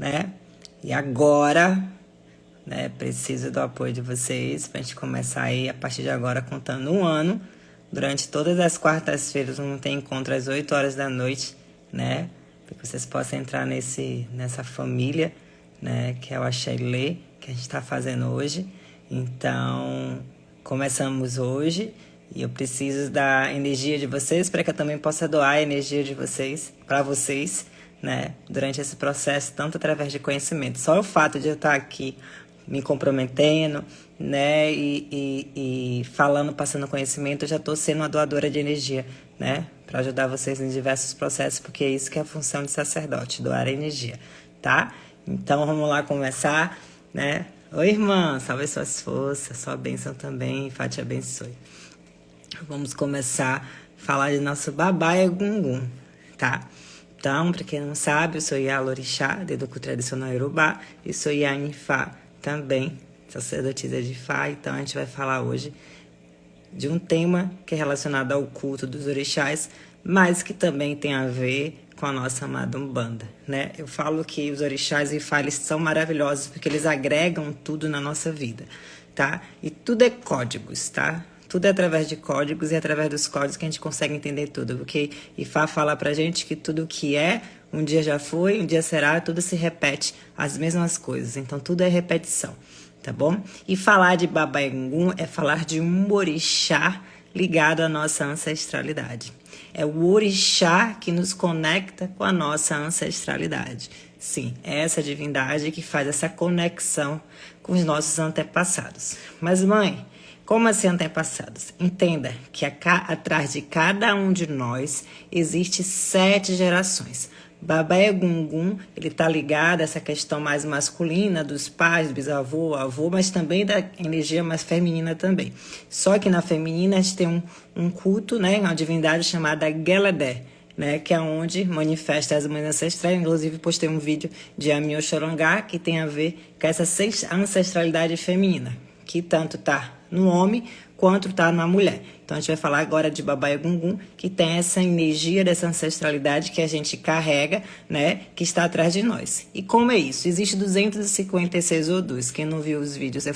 né? E agora, né, preciso do apoio de vocês pra gente começar aí, a partir de agora, contando um ano. Durante todas as quartas-feiras, vamos ter encontro às 8 horas da noite, né? Para que vocês possam entrar nessa família, né? Que é o Axelê, que a gente está fazendo hoje. Então, começamos hoje e eu preciso da energia de vocês para que eu também possa doar a energia de vocês para vocês, né? Durante esse processo, tanto através de conhecimento. Só o fato de eu estar aqui me comprometendo, né, e falando, passando conhecimento, eu já estou sendo uma doadora de energia, né, para ajudar vocês em diversos processos, porque é isso que é a função de sacerdote, doar energia, tá? Então vamos lá começar, né? Oi, irmã, salve suas forças, sua bênção também, Fá te abençoe. Vamos começar a falar de nosso Babá Egungun, tá? Então, para quem não sabe, eu sou Ialorixá, de Educo Tradicional Yorubá, e sou Yanifá, também sacerdotisa de Fá. Então a gente vai falar hoje de um tema que é relacionado ao culto dos orixás, mas que também tem a ver com a nossa amada Umbanda, né? Eu falo que os orixás e Fá, eles são maravilhosos porque eles agregam tudo na nossa vida, tá? E tudo é códigos, tá? Tudo é através de códigos e através dos códigos que a gente consegue entender tudo, porque Ifá fala pra gente que tudo que é, um dia já foi, um dia será, tudo se repete, as mesmas coisas, então tudo é repetição, tá bom? E falar de Baba Egungun é falar de um orixá ligado à nossa ancestralidade. É o orixá que nos conecta com a nossa ancestralidade. Sim, é essa divindade que faz essa conexão com os nossos antepassados. Mas, mãe, como assim antepassados? Entenda que atrás de cada um de nós existe 7 gerações. Baba Egungun, ele está ligado a essa questão mais masculina dos pais, do bisavô, avô, mas também da energia mais feminina também. Só que na feminina a gente tem um culto, né, uma divindade chamada Geledé, né, que é onde manifesta as mães ancestrais. Inclusive postei um vídeo de Ami Oxorongá que tem a ver com essa ancestralidade feminina, que tanto está no homem quanto está na mulher. Então a gente vai falar agora de Baba Egungun, que tem essa energia dessa ancestralidade que a gente carrega, né, que está atrás de nós. E como é isso? Existe 256 odus. Quem não viu os vídeos eu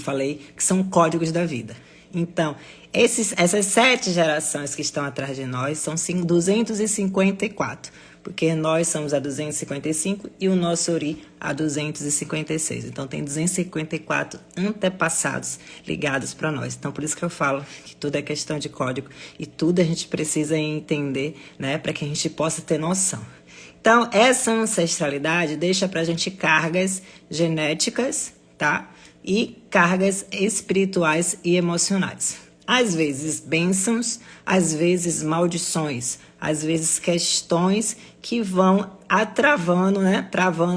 falei que são códigos da vida. Então, essas 7 gerações que estão atrás de nós são 254. Porque nós somos a 255 e o nosso Ori a 256. Então, tem 254 antepassados ligados para nós. Então, por isso que eu falo que tudo é questão de código e tudo a gente precisa entender, né, para que a gente possa ter noção. Então, essa ancestralidade deixa para a gente cargas genéticas, tá? E cargas espirituais e emocionais. Às vezes bênçãos, às vezes maldições, às vezes questões que vão travando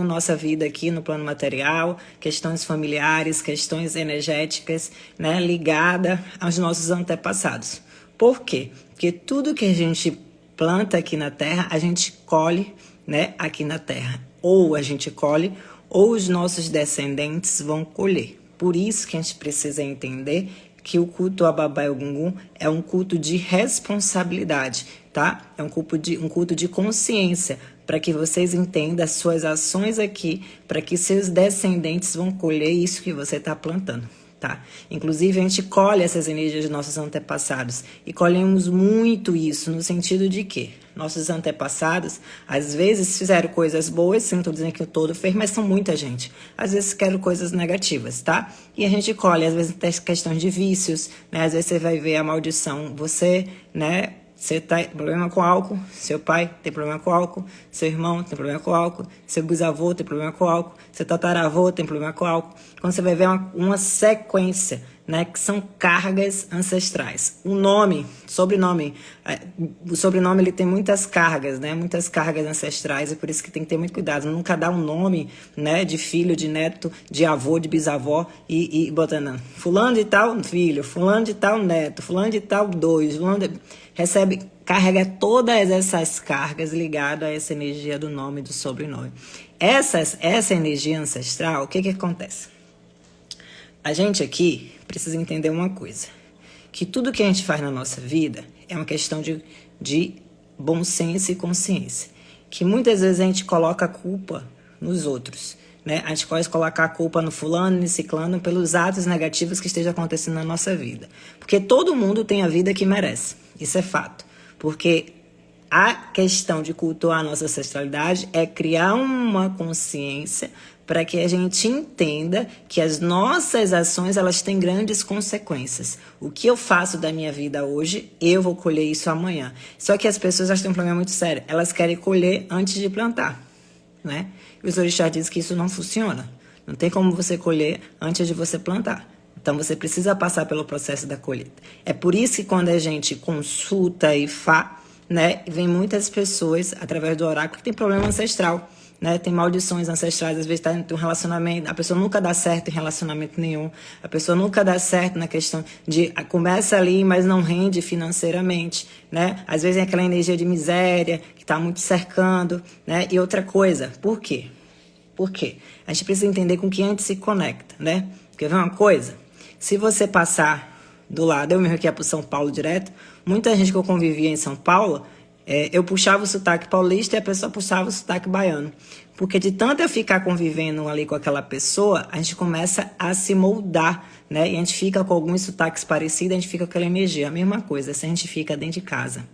nossa vida aqui no plano material, questões familiares, questões energéticas, né, ligada aos nossos antepassados. Por quê? Porque tudo que a gente planta aqui na Terra, a gente colhe, né, aqui na Terra. Ou a gente colhe, ou os nossos descendentes vão colher. Por isso que a gente precisa entender que o culto a Baba Egungun é um culto de responsabilidade, tá? É um culto de consciência, para que vocês entendam as suas ações aqui, para que seus descendentes vão colher isso que você está plantando, tá? Inclusive, a gente colhe essas energias dos nossos antepassados e colhemos muito isso no sentido de que nossos antepassados, às vezes, fizeram coisas boas, sim, não estou dizendo que o todo fez, mas são muita gente. Às vezes, fizeram coisas negativas, tá? E a gente colhe, às vezes, tem questões de vícios, né? Às vezes, você vai ver a maldição. Você, né? Você tem problema com álcool, seu pai tem problema com álcool, seu irmão tem problema com álcool, seu bisavô tem problema com álcool, seu tataravô tem problema com álcool. Quando você vai ver uma sequência, né, que são cargas ancestrais. O sobrenome, ele tem muitas cargas, né, muitas cargas ancestrais, e por isso que tem que ter muito cuidado. Nunca dá um nome, né, de filho, de neto, de avô, de bisavó e botando fulano de tal filho, fulano de tal neto, fulano de tal carrega todas essas cargas ligadas a essa energia do nome e do sobrenome. Essa energia ancestral, o que acontece? A gente aqui precisa entender uma coisa, que tudo que a gente faz na nossa vida é uma questão de bom senso e consciência. que muitas vezes a gente coloca a culpa nos outros, né? A gente pode colocar a culpa no fulano, no ciclano, pelos atos negativos que estejam acontecendo na nossa vida. Porque todo mundo tem a vida que merece. Isso é fato. Porque a questão de cultuar a nossa ancestralidade é criar uma consciência para que a gente entenda que as nossas ações, elas têm grandes consequências. O que eu faço da minha vida hoje, eu vou colher isso amanhã. Só que as pessoas têm um problema muito sério. Elas querem colher antes de plantar, né? E os orixás dizem que isso não funciona. Não tem como você colher antes de você plantar. Então, você precisa passar pelo processo da colheita. É por isso que quando a gente consulta Ifá, né, vem muitas pessoas, através do oráculo, que tem problema ancestral, né? Tem maldições ancestrais, às vezes está em um relacionamento, a pessoa nunca dá certo em relacionamento nenhum, a pessoa nunca dá certo na questão de começa ali, mas não rende financeiramente, né? Às vezes é aquela energia de miséria que está muito cercando, né? E outra coisa, por quê? Por quê? A gente precisa entender com quem a gente se conecta, né? Quer ver uma coisa? Se você passar do lado, eu mesmo que ia para São Paulo direto, muita gente que eu convivia em São Paulo, eu puxava o sotaque paulista e a pessoa puxava o sotaque baiano. Porque de tanto eu ficar convivendo ali com aquela pessoa, a gente começa a se moldar, né? E a gente fica com alguns sotaques parecidos, a gente fica com aquela energia. A mesma coisa se a gente fica dentro de casa.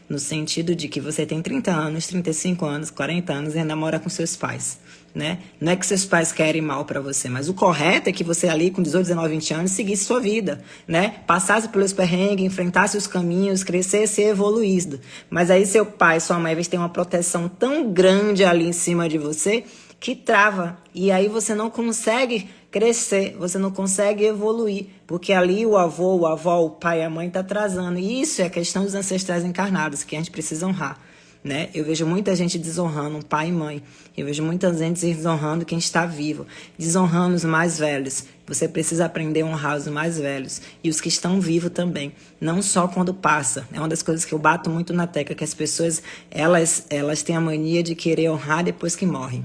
No sentido de que você tem 30 anos, 35 anos, 40 anos e ainda mora com seus pais, né? Não é que seus pais querem mal para você, mas o correto é que você ali com 18, 19, 20 anos seguisse sua vida, né? Passasse pelos perrengues, enfrentasse os caminhos, crescesse e evoluísse. Mas aí seu pai, sua mãe, vai ter uma proteção tão grande ali em cima de você que trava. E aí você não consegue crescer, você não consegue evoluir, porque ali o avô, a avó, o pai e a mãe tá atrasando. E isso é a questão dos ancestrais encarnados, que a gente precisa honrar, né? Eu vejo muita gente desonrando um pai e mãe. Eu vejo muita gente desonrando quem está vivo, desonrando os mais velhos. Você precisa aprender a honrar os mais velhos e os que estão vivos também, não só quando passa. É uma das coisas que eu bato muito na tecla, que as pessoas, elas têm a mania de querer honrar depois que morrem.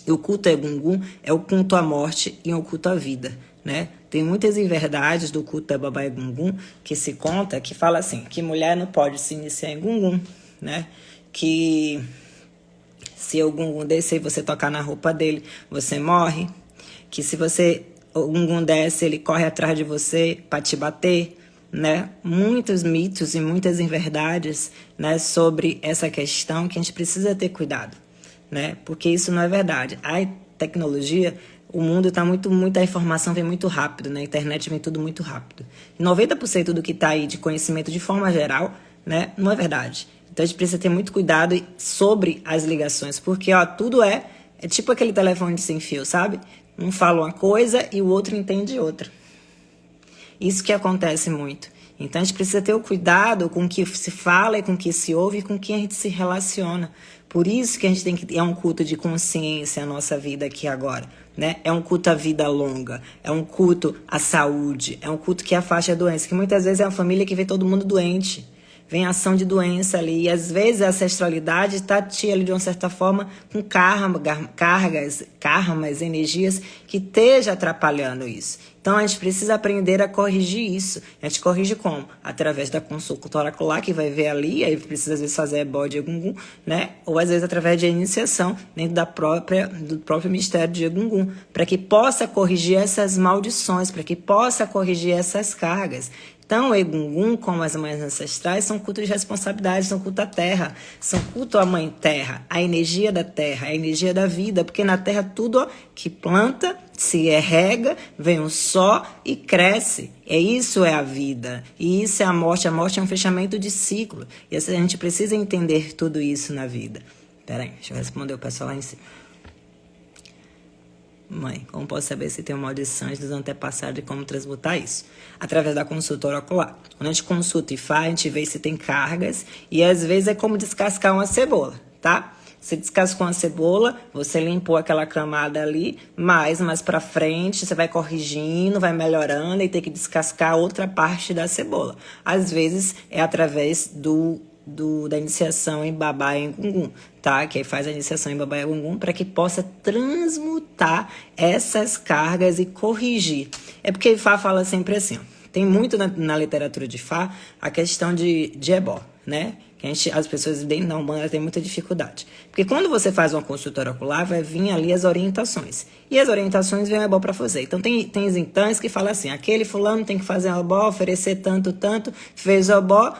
E o culto a Egungun é o culto à morte e o culto à vida, né? Tem muitas inverdades do culto a Babá Egungun que se conta, que fala assim, que mulher não pode se iniciar em Egungun, né? Que se o Egungun descer e você tocar na roupa dele, você morre. Que se o Egungun desce, ele corre atrás de você para te bater, né? Muitos mitos e muitas inverdades, né, sobre essa questão que a gente precisa ter cuidado, né? Porque isso não é verdade. A tecnologia, o mundo está muita informação vem muito rápido, né? A internet vem tudo muito rápido. 90% do que está aí de conhecimento de forma geral, né, não é verdade. Então a gente precisa ter muito cuidado sobre as ligações, porque ó, tudo é tipo aquele telefone sem fio, sabe? Um fala uma coisa e o outro entende outra. Isso que acontece muito. Então a gente precisa ter o cuidado com o que se fala e com o que se ouve e com quem a gente se relaciona. Por isso que a gente tem que é um culto de consciência a nossa vida aqui agora, né? É um culto à vida longa, é um culto à saúde, é um culto que afasta a doença, que muitas vezes é uma família que vê todo mundo doente. Vem ação de doença ali, e às vezes a ancestralidade está ali de uma certa forma com karmas, energias que esteja atrapalhando isso. Então a gente precisa aprender a corrigir isso. A gente corrige como? Através da consulta oracular, que vai ver ali, aí precisa às vezes fazer bode Egungun, né? Ou às vezes através de iniciação dentro do próprio mistério de Egungun, para que possa corrigir essas maldições, para que possa corrigir essas cargas. Então, o Egungun, como as mães ancestrais, são cultos de responsabilidade, são culto à terra, são culto à mãe terra, a energia da terra, a energia da vida, porque na terra tudo que planta, se rega, vem um sol e cresce. Isso é a vida, e isso é a morte é um fechamento de ciclo, e a gente precisa entender tudo isso na vida. Peraí, deixa eu responder o pessoal lá em cima. Mãe, como posso saber se tem maldições dos antepassados e como transmutar isso? Através da consulta oracular. Quando a gente consulta e faz, a gente vê se tem cargas e às vezes é como descascar uma cebola, tá? Você descascou uma cebola, você limpou aquela camada ali, mas mais pra frente você vai corrigindo, vai melhorando e tem que descascar outra parte da cebola. Às vezes é através da iniciação em Babá Egungun, tá? Que aí faz a iniciação em Babá Egungun para que possa transmutar essas cargas e corrigir. É porque Ifá fala sempre assim, ó, tem muito na literatura de Ifá a questão de ebó, né? que as pessoas dentro da Umbanda têm muita dificuldade. Porque quando você faz uma consulta oracular, vai vir ali as orientações. E as orientações vêm o ebó para fazer. Então tem então que falam assim, aquele fulano tem que fazer um ebó, oferecer tanto, fez o ebó,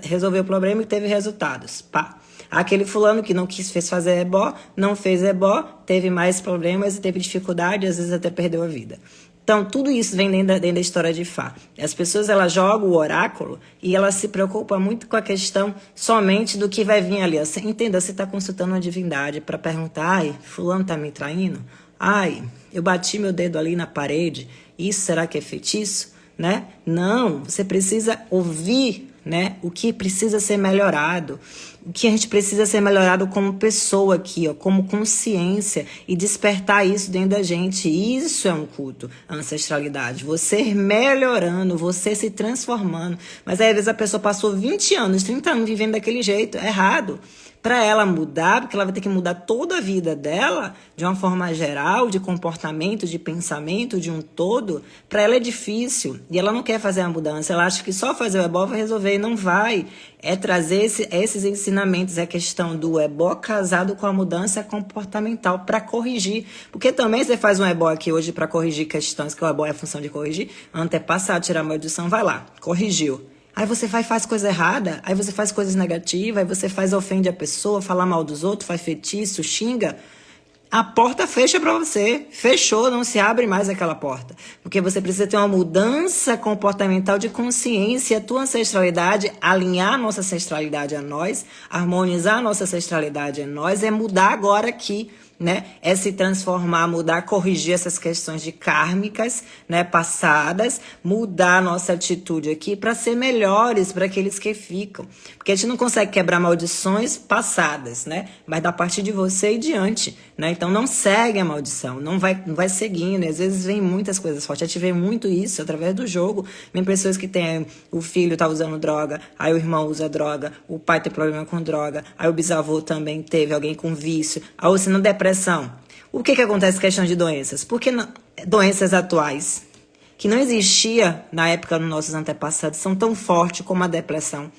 resolveu o problema e teve resultados. Pá. Aquele fulano que não fez fazer ebó, não fez ebó, teve mais problemas e teve dificuldade, às vezes até perdeu a vida. Então, tudo isso vem dentro da história de Fá. As pessoas, elas jogam o oráculo e elas se preocupam muito com a questão somente do que vai vir ali. Entenda, você está consultando uma divindade para perguntar, ai, fulano está me traindo? Ai, eu bati meu dedo ali na parede, isso será que é feitiço? Né? Não, você precisa ouvir, né, o que precisa ser melhorado, o que a gente precisa ser melhorado como pessoa aqui, ó, como consciência, e despertar isso dentro da gente. Isso é um culto, a ancestralidade. Você melhorando, você se transformando. Mas aí, às vezes a pessoa passou 20 anos, 30 anos vivendo daquele jeito, é errado. Para ela mudar, porque ela vai ter que mudar toda a vida dela, de uma forma geral, de comportamento, de pensamento, de um todo, para ela é difícil. E ela não quer fazer a mudança. Ela acha que só fazer o ebó vai resolver, e não vai. É trazer esses ensinamentos, é a questão do ebó casado com a mudança comportamental para corrigir. Porque também você faz um ebó aqui hoje para corrigir questões, que o ebó é a função de corrigir, antepassado, tirar a maldição, vai lá, corrigiu. Aí você faz coisa errada, aí você faz coisas negativas, aí você ofende a pessoa, fala mal dos outros, faz feitiço, xinga. A porta fecha para você. Fechou, não se abre mais aquela porta. Porque você precisa ter uma mudança comportamental de consciência, a tua ancestralidade, alinhar a nossa ancestralidade a nós, harmonizar a nossa ancestralidade a nós, é mudar agora aqui, né? É se transformar, mudar, corrigir essas questões de kármicas, né, passadas, mudar a nossa atitude aqui para ser melhores para aqueles que ficam. Porque a gente não consegue quebrar maldições passadas, né? Mas da partir de você e diante, né? Então não segue a maldição, não vai seguindo. E às vezes vem muitas coisas fortes. A gente vê muito isso através do jogo. Vem pessoas que têm o filho tá usando droga, aí o irmão usa droga, o pai tem problema com droga, aí o bisavô também teve alguém com vício, aí você não depressão. O que acontece com a questão de doenças? Porque doenças atuais, que não existia na época dos nossos antepassados, são tão fortes como a depressão.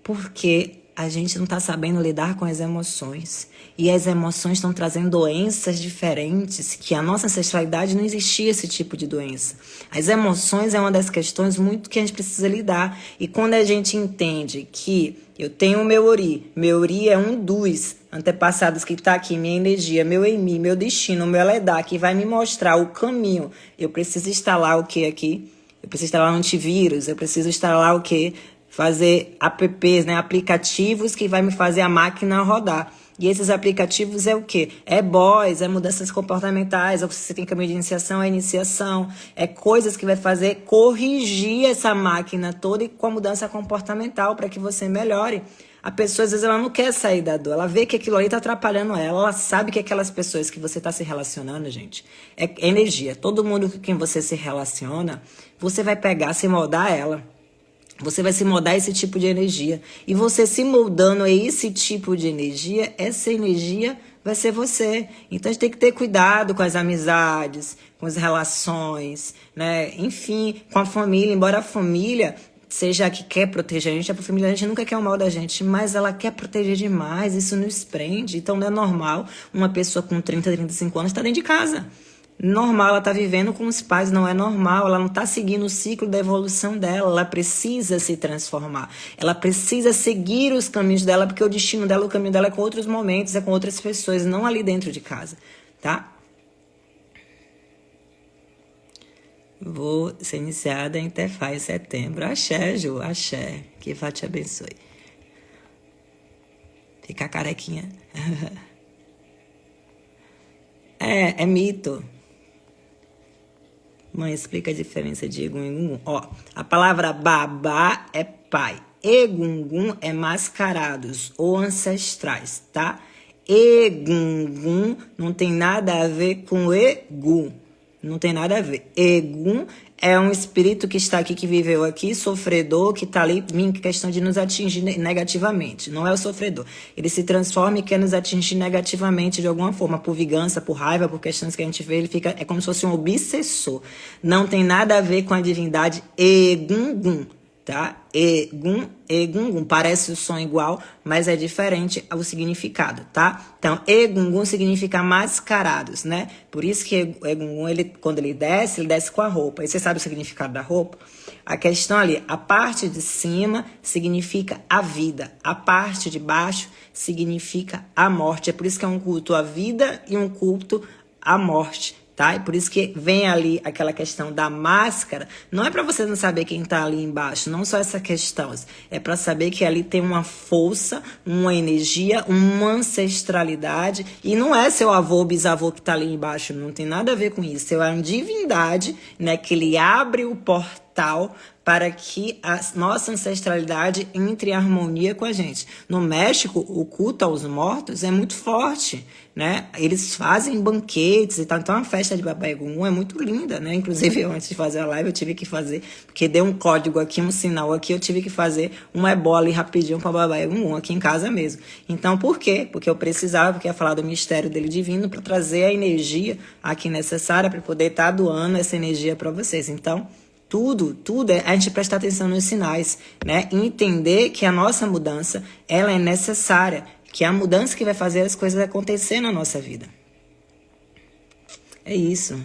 Porque a gente não está sabendo lidar com as emoções. E as emoções estão trazendo doenças diferentes, que a nossa ancestralidade não existia esse tipo de doença. As emoções é uma das questões muito que a gente precisa lidar. E quando a gente entende que eu tenho o meu ori é um dos antepassados que está aqui, minha energia, meu emi, meu destino, meu eledá, que vai me mostrar o caminho. Eu preciso instalar o que aqui? Eu preciso instalar um antivírus, eu preciso instalar o que? Fazer apps, né, aplicativos que vai me fazer a máquina rodar. E esses aplicativos é o quê? É boys, é mudanças comportamentais, ou se você tem caminho de iniciação, é iniciação. É coisas que vai fazer corrigir essa máquina toda e com a mudança comportamental para que você melhore. A pessoa, às vezes, ela não quer sair da dor. Ela vê que aquilo ali está atrapalhando ela. Ela sabe que aquelas pessoas que você está se relacionando, gente, é energia. Todo mundo com quem você se relaciona, você vai pegar, se moldar ela. Você vai se moldar esse tipo de energia. E você se moldando a esse tipo de energia, essa energia vai ser você. Então a gente tem que ter cuidado com as amizades, com as relações, né? Enfim, com a família. Embora a família seja a que quer proteger a família a gente nunca quer o mal da gente, mas ela quer proteger demais, isso nos prende. Então não é normal uma pessoa com 30, 35 anos estar dentro de casa. Normal, ela está vivendo com os pais, não é normal, ela não está seguindo o ciclo da evolução dela, ela precisa se transformar, ela precisa seguir os caminhos dela, porque o destino dela, o caminho dela é com outros momentos, é com outras pessoas, não ali dentro de casa, tá? Vou ser iniciada em Tefá em setembro. Axé, Ju, axé, que Vá te abençoe. Fica carequinha. É mito. Mãe, explica a diferença de Egum e Gungun. Ó, a palavra babá é pai. Egungun é mascarados ou ancestrais, tá? Egungun não tem nada a ver com Egum. Não tem nada a ver. Egum é um espírito que está aqui, que viveu aqui, sofredor, que está ali em questão de nos atingir negativamente. Não é o sofredor. Ele se transforma e quer nos atingir negativamente de alguma forma, por vingança, por raiva, por questões que a gente vê. Ele fica, é como se fosse um obsessor. Não tem nada a ver com a divindade Egungun, tá? Egum, Egungun, parece o som igual, mas é diferente o significado, tá? Então, Egungun significa mascarados, né? Por isso que Egungun, quando ele desce com a roupa. E você sabe o significado da roupa? A questão ali, a parte de cima significa a vida, a parte de baixo significa a morte. É por isso que é um culto à vida e um culto à morte, tá? E por isso que vem ali aquela questão da máscara. Não é para você não saber quem tá ali embaixo, não só essa questão. É para saber que ali tem uma força, uma energia, uma ancestralidade. E não é seu avô ou bisavô que tá ali embaixo, não tem nada a ver com isso. É uma divindade, né, que ele abre o portal para que a nossa ancestralidade entre em harmonia com a gente. No México, o culto aos mortos é muito forte, né? Eles fazem banquetes e tal. Então, a festa de Baba Yaga é muito linda, né? Inclusive, eu, antes de fazer a live, eu tive que fazer, porque deu um código aqui, um sinal aqui, eu tive que fazer uma ebola ali rapidinho para Baba Yaga aqui em casa mesmo. Então, por quê? Porque eu precisava, porque ia falar do mistério dele divino para trazer a energia aqui necessária para poder estar doando essa energia para vocês. Então, tudo é a gente prestar atenção nos sinais, né? E entender que a nossa mudança, ela é necessária, que é a mudança que vai fazer as coisas acontecer na nossa vida. É isso.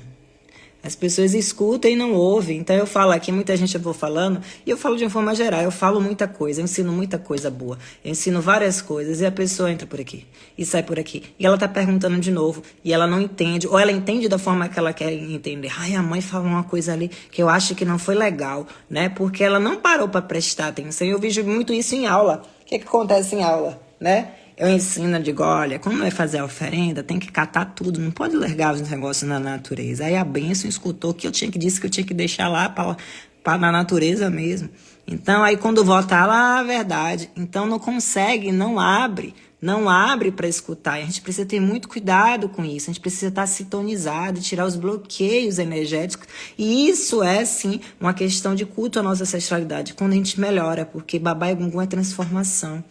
As pessoas escutam e não ouvem. Então eu falo aqui, muita gente eu vou falando, e eu falo de uma forma geral, eu falo muita coisa, eu ensino muita coisa boa, eu ensino várias coisas, e a pessoa entra por aqui, e sai por aqui, e ela tá perguntando de novo, e ela não entende, ou ela entende da forma que ela quer entender. Ai, a mãe falou uma coisa ali que eu acho que não foi legal, né? Porque ela não parou para prestar atenção, e eu vejo muito isso em aula. O que acontece em aula, né? Eu ensino, eu digo, olha, quando vai fazer a oferenda, tem que catar tudo, não pode largar os negócios na natureza. Aí a bênção escutou que eu tinha que disse que eu tinha que deixar lá na natureza mesmo. Então, aí quando volta lá, a verdade. Então, não consegue, não abre para escutar. E a gente precisa ter muito cuidado com isso. A gente precisa estar sintonizado, tirar os bloqueios energéticos. E isso é, sim, uma questão de culto à nossa ancestralidade. Quando a gente melhora, porque Baba Yaga é transformação.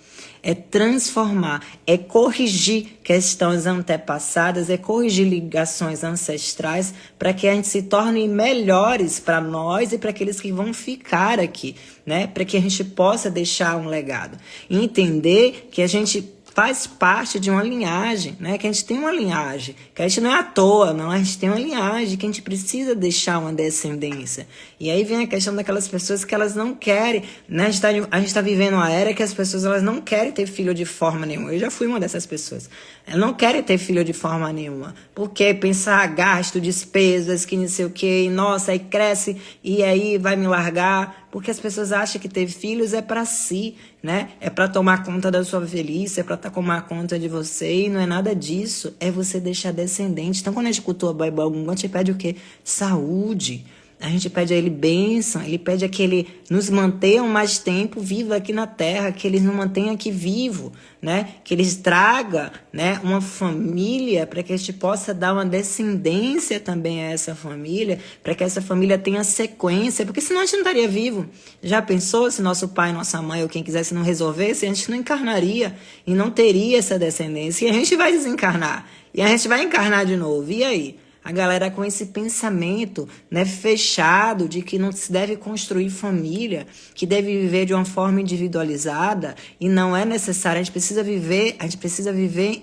É transformar, é corrigir questões antepassadas, é corrigir ligações ancestrais para que a gente se torne melhores para nós e para aqueles que vão ficar aqui, né? Para que a gente possa deixar um legado. E entender que a gente faz parte de uma linhagem, né? Que a gente tem uma linhagem, que a gente não é à toa, não, a gente tem uma linhagem, que a gente precisa deixar uma descendência. E aí vem a questão daquelas pessoas que elas não querem, né? A gente tá vivendo uma era que as pessoas elas não querem ter filho de forma nenhuma. Eu já fui uma dessas pessoas. Elas não querem ter filho de forma nenhuma. Porque pensar gasto, despesas, que não sei o quê, e nossa, aí cresce e aí vai me largar. Porque as pessoas acham que ter filhos é para si, né? É para tomar conta da sua velhice, é para tomar conta de você, e não é nada disso. É você deixar descendente. Então, quando a gente cultua a Baba Yaga, a gente pede o quê? Saúde. A gente pede a ele bênção, ele pede a que ele nos mantenha mais tempo vivo aqui na Terra, que ele nos mantenha aqui vivo, né? Que ele traga, né, uma família para que a gente possa dar uma descendência também a essa família, para que essa família tenha sequência, porque senão a gente não estaria vivo. Já pensou se nosso pai, nossa mãe ou quem quisesse não resolvesse, a gente não encarnaria e não teria essa descendência, e a gente vai desencarnar, e a gente vai encarnar de novo, e aí? A galera com esse pensamento, né, fechado de que não se deve construir família, que deve viver de uma forma individualizada, e não é necessário. A gente precisa viver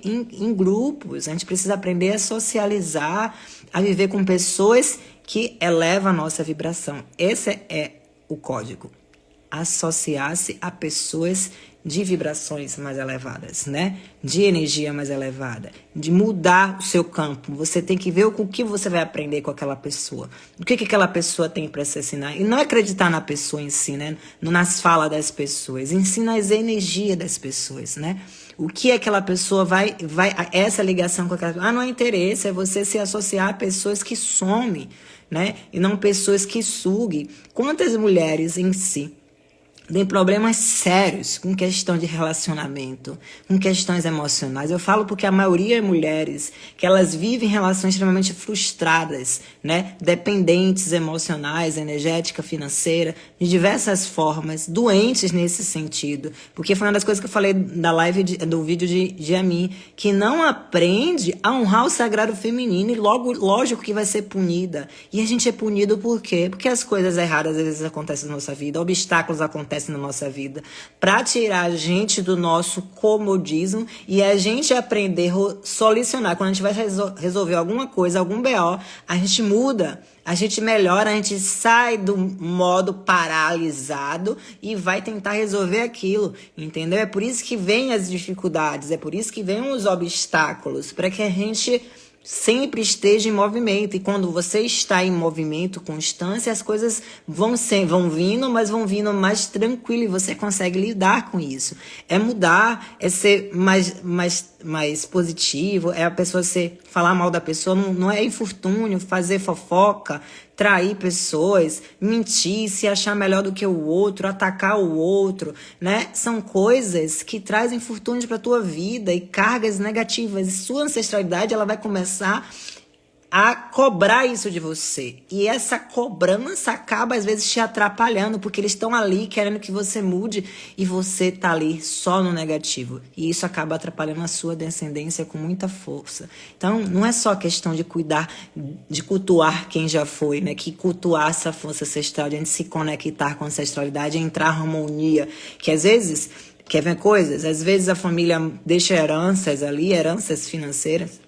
em grupos, a gente precisa aprender a socializar, a viver com pessoas que elevam a nossa vibração. Esse é o código. Associar-se a pessoas de vibrações mais elevadas, né? De energia mais elevada, de mudar o seu campo. Você tem que ver o que você vai aprender com aquela pessoa, o que aquela pessoa tem para se ensinar. E não acreditar na pessoa em si, né? Nas falas das pessoas. Ensina as energias das pessoas, né? O que aquela pessoa vai essa ligação com aquela pessoa. Não é interesse, é você se associar a pessoas que somem, né? E não pessoas que sugam. Quantas mulheres em si tem problemas sérios com questão de relacionamento, com questões emocionais. Eu falo porque a maioria é mulheres que elas vivem relações extremamente frustradas, né? Dependentes emocionais, energética, financeira, de diversas formas, doentes nesse sentido. Porque foi uma das coisas que eu falei da live, do vídeo de Ami, que não aprende a honrar o sagrado feminino e logo, lógico que vai ser punida. E a gente é punido por quê? Porque as coisas erradas às vezes acontecem na nossa vida, obstáculos acontecem na nossa vida, para tirar a gente do nosso comodismo e a gente aprender a solucionar. Quando a gente vai resolver alguma coisa, algum BO, a gente muda, a gente melhora, a gente sai do modo paralisado e vai tentar resolver aquilo, entendeu? É por isso que vem as dificuldades, é por isso que vem os obstáculos, para que a gente sempre esteja em movimento. E quando você está em movimento, constância, as coisas vão vindo, mas vão vindo mais tranquilo e você consegue lidar com isso. É mudar, é ser mais positivo, é a pessoa falar mal da pessoa, não é infortúnio, fazer fofoca, trair pessoas, mentir, se achar melhor do que o outro, atacar o outro, né? São coisas que trazem infortúnios para a tua vida e cargas negativas. E sua ancestralidade, ela vai começar a cobrar isso de você. E essa cobrança acaba, às vezes, te atrapalhando, porque eles estão ali querendo que você mude e você tá ali só no negativo. E isso acaba atrapalhando a sua descendência com muita força. Então, não é só questão de cuidar, de cultuar quem já foi, né? Que cultuar essa força ancestral, de a gente se conectar com a ancestralidade, entrar em harmonia. Que, às vezes, quer ver coisas? Às vezes, a família deixa heranças ali, heranças financeiras.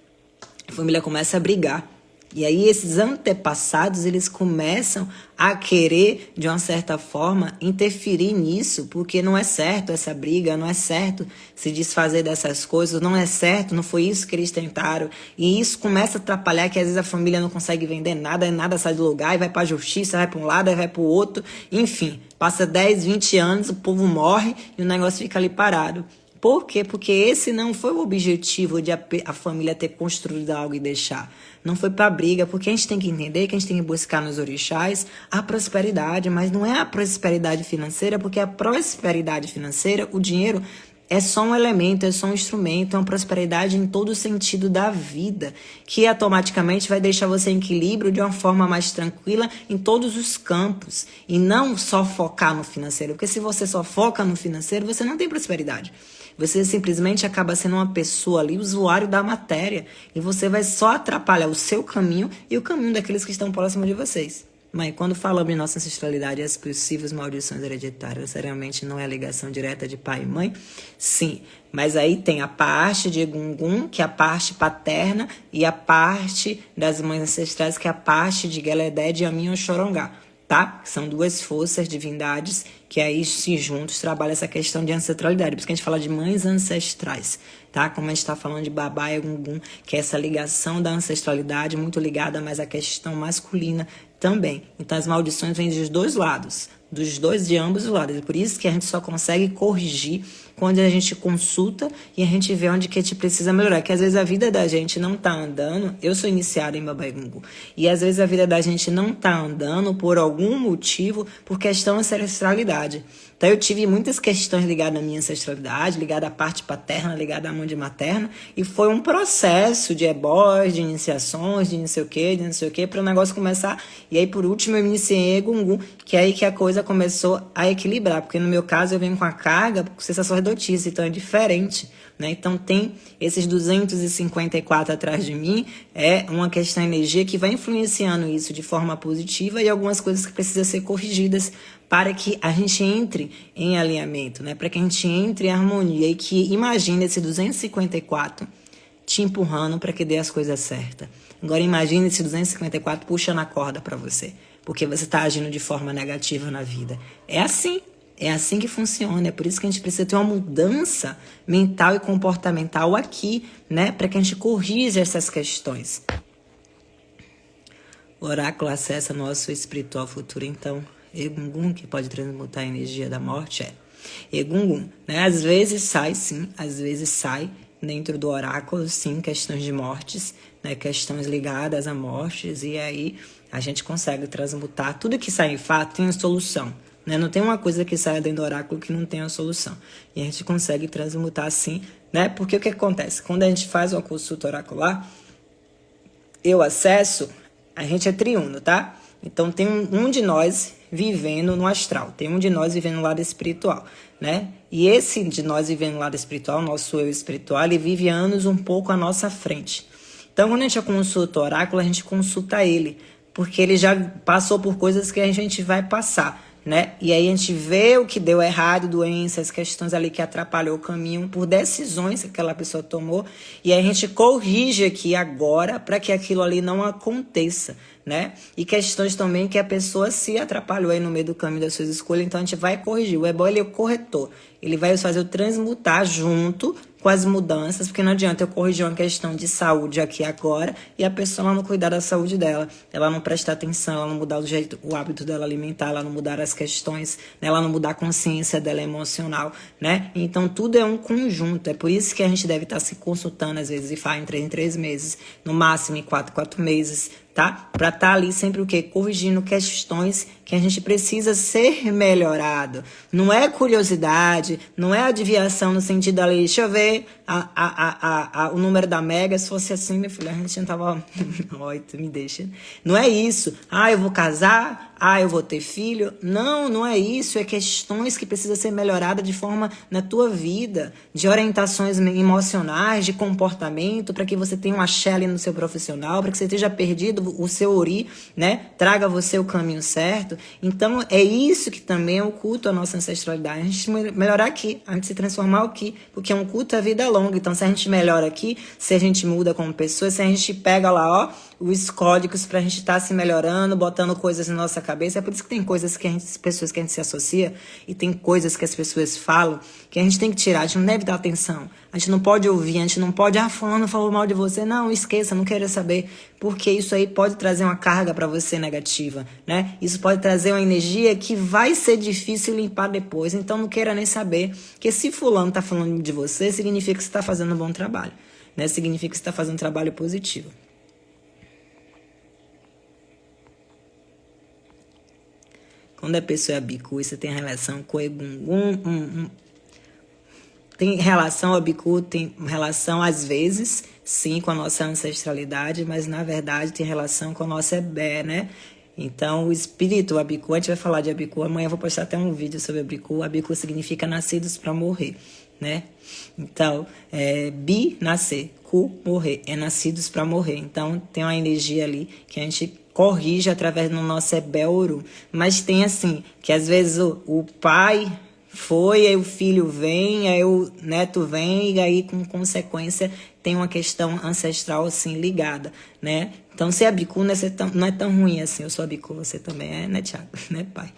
A família começa a brigar. E aí esses antepassados, eles começam a querer, de uma certa forma, interferir nisso, porque não é certo essa briga, não é certo se desfazer dessas coisas, não é certo, não foi isso que eles tentaram. E isso começa a atrapalhar, que às vezes a família não consegue vender nada, nada sai do lugar, e vai pra justiça, vai para um lado, vai pro outro, enfim. Passa 10, 20 anos, o povo morre e o negócio fica ali parado. Por quê? Porque esse não foi o objetivo de a família ter construído algo e deixar. Não foi para briga, porque a gente tem que entender que a gente tem que buscar nos orixás a prosperidade, mas não é a prosperidade financeira, porque a prosperidade financeira, o dinheiro, é só um elemento, é só um instrumento, é uma prosperidade em todo o sentido da vida, que automaticamente vai deixar você em equilíbrio de uma forma mais tranquila em todos os campos, e não só focar no financeiro, porque se você só foca no financeiro, você não tem prosperidade. Você simplesmente acaba sendo uma pessoa ali, usuário da matéria, e você vai só atrapalhar o seu caminho e o caminho daqueles que estão próximos de vocês. Mas quando falamos em nossa ancestralidade e as possíveis maldições hereditárias, seriamente não é a ligação direta de pai e mãe? Sim, mas aí tem a parte de Egungun, que é a parte paterna, e a parte das mães ancestrais, que é a parte de Geledé, de Amin ou Xorongá. Tá? São duas forças, divindades, que aí se juntos trabalham essa questão de ancestralidade. Por isso que a gente fala de mães ancestrais, tá? Como a gente está falando de Babá e Egungun, que é essa ligação da ancestralidade, muito ligada mais à questão masculina também. Então as maldições vêm dos dois lados, de ambos os lados. É por isso que a gente só consegue corrigir quando a gente consulta e a gente vê onde que a gente precisa melhorar. Que às vezes a vida da gente não tá andando. Eu sou iniciada em Babá Egungun. E às vezes a vida da gente não tá andando por algum motivo, por questão da ancestralidade. Então eu tive muitas questões ligadas à minha ancestralidade, ligadas à parte paterna, ligadas à mãe materna. E foi um processo de ebós, de iniciações, de não sei o quê, para o negócio começar. E aí por último eu me iniciei em Egungun, que é aí que a coisa começou a equilibrar. Porque no meu caso eu venho com a carga, porque você sacerdotisa, então é diferente, né? Então tem esses 254 atrás de mim, é uma questão de energia que vai influenciando isso de forma positiva e algumas coisas que precisam ser corrigidas para que a gente entre em alinhamento, né? Para que a gente entre em harmonia e que imagine esse 254 te empurrando para que dê as coisas certas. Agora imagine esse 254 puxando a corda para você, porque você está agindo de forma negativa na vida. É assim que funciona. É por isso que a gente precisa ter uma mudança mental e comportamental aqui, né? Para que a gente corrija essas questões. O oráculo acessa nosso espiritual futuro, então. Egungun, que pode transmutar a energia da morte, é Egungun, né? Às vezes sai, sim, às vezes sai dentro do oráculo, sim, questões de mortes, né? Questões ligadas a mortes, e aí a gente consegue transmutar. Tudo que sai em fato tem solução. né? Não tem uma coisa que saia dentro do oráculo que não tenha solução. E a gente consegue transmutar assim, né? Porque o que acontece? Quando a gente faz uma consulta oracular, eu acesso, a gente é triuno, tá? Então tem um de nós vivendo no astral, tem um de nós vivendo no lado espiritual, né? E esse de nós vivendo no lado espiritual, nosso eu espiritual, ele vive anos um pouco à nossa frente. Então quando a gente consulta o oráculo, a gente consulta ele, porque ele já passou por coisas que a gente vai passar, né? E aí a gente vê o que deu errado, doenças, questões ali que atrapalhou o caminho por decisões que aquela pessoa tomou, e aí a gente corrige aqui agora para que aquilo ali não aconteça, né? E questões também que a pessoa se atrapalhou aí no meio do caminho das suas escolhas, então a gente vai corrigir. O Ebó, ele é o corretor, ele vai fazer o transmutar junto com as mudanças, porque não adianta eu corrigir uma questão de saúde aqui agora e a pessoa ela não cuidar da saúde dela, ela não prestar atenção, ela não mudar o hábito dela alimentar, ela não mudar as questões, né? Ela não mudar a consciência dela emocional, né? Então tudo é um conjunto, é por isso que a gente deve estar se consultando às vezes e faz em 3 meses, no máximo em 4 meses, tá? Para estar ali sempre o quê? Corrigindo questões que a gente precisa ser melhorado. Não é curiosidade, não é adivinhação no sentido ali, deixa eu ver o número da Mega, se fosse assim, minha filha, a gente não tava... Oi, tu me deixa. Não é isso. Eu vou casar, eu vou ter filho. Não é isso. É questões que precisam ser melhoradas de forma na tua vida, de orientações emocionais, de comportamento, para que você tenha um axé ali no seu profissional, para que você esteja perdido, o seu ori, né? Traga você o caminho certo. Então, é isso que também é o culto à nossa ancestralidade. A gente melhorar aqui, a gente se transformar aqui, porque é um culto à vida longa. Então, se a gente melhora aqui, se a gente muda como pessoa, se a gente pega lá, os códigos pra gente estar se melhorando, botando coisas na nossa cabeça. É por isso que tem coisas que pessoas que a gente se associa, e tem coisas que as pessoas falam, que a gente tem que tirar, a gente não deve dar atenção. A gente não pode ouvir, a gente não pode, fulano falou mal de você. Não, esqueça, não queira saber, porque isso aí pode trazer uma carga pra você negativa, né? Isso pode trazer uma energia que vai ser difícil limpar depois. Então não queira nem saber, que se fulano tá falando de você, significa que você tá fazendo um bom trabalho, né? Significa que você tá fazendo um trabalho positivo. Quando a pessoa é bicu, você tem relação com o Egungun, tem relação ao bicu, tem relação às vezes, sim, com a nossa ancestralidade, mas na verdade tem relação com a nossa Ebé, né? Então, o espírito, o Abiku, a gente vai falar de Abiku, amanhã eu vou postar até um vídeo sobre Abiku. Abiku significa nascidos para morrer, né? Então, Bi, nascer, Ku, morrer, é nascidos para morrer. Então, tem uma energia ali que a gente corrige através do nosso Ebé-Oru. Mas tem assim, que às vezes o pai foi, aí o filho vem, aí o neto vem, e aí com consequência tem uma questão ancestral assim ligada, né? Então ser Abiku não é tão ruim assim. Eu sou Abiku, você também é, né, Thiago? Né, pai?